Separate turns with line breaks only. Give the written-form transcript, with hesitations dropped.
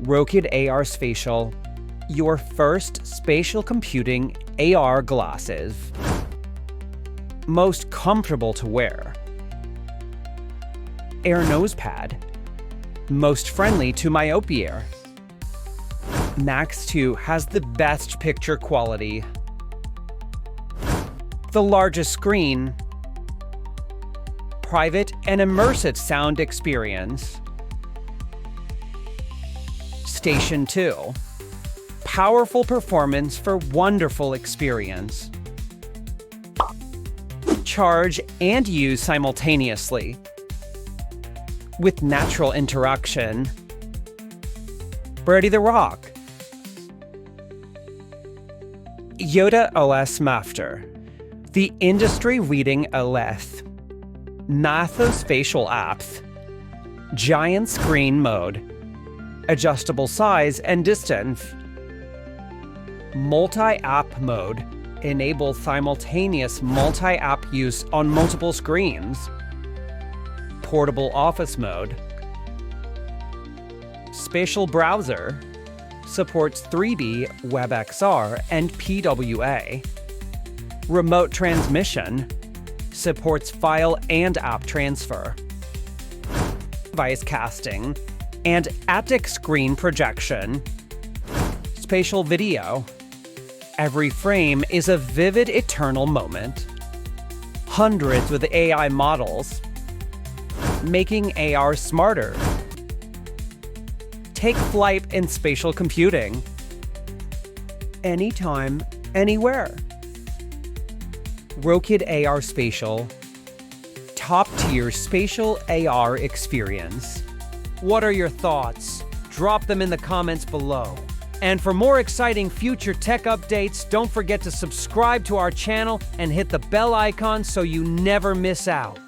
Rokid AR Spatial, your first spatial computing AR glasses. Most comfortable to wear. Air nose pad, most friendly to myopia. Max 2 has the best picture quality, the largest screen, private and immersive sound experience. Station 2, powerful performance for wonderful experience. Charge and use simultaneously with natural interaction. Ready to rock. Yoda OS Master, the industry-leading OS. Mathospatial apps, giant screen mode, adjustable size and distance. Multi-app mode enables simultaneous multi-app use on multiple screens. Portable office mode. Spatial browser supports 3D, WebXR, and PWA. Remote transmission supports file and app transfer. Device casting and haptic screen projection. Spatial video. Every frame is a vivid, eternal moment. Hundreds with AI models, making AR smarter. Take flight in spatial computing. Anytime, anywhere. Rokid AR Spatial, top-tier spatial AR experience. What are your thoughts? Drop them in the comments below. And for more exciting future tech updates, don't forget to subscribe to our channel and hit the bell icon so you never miss out.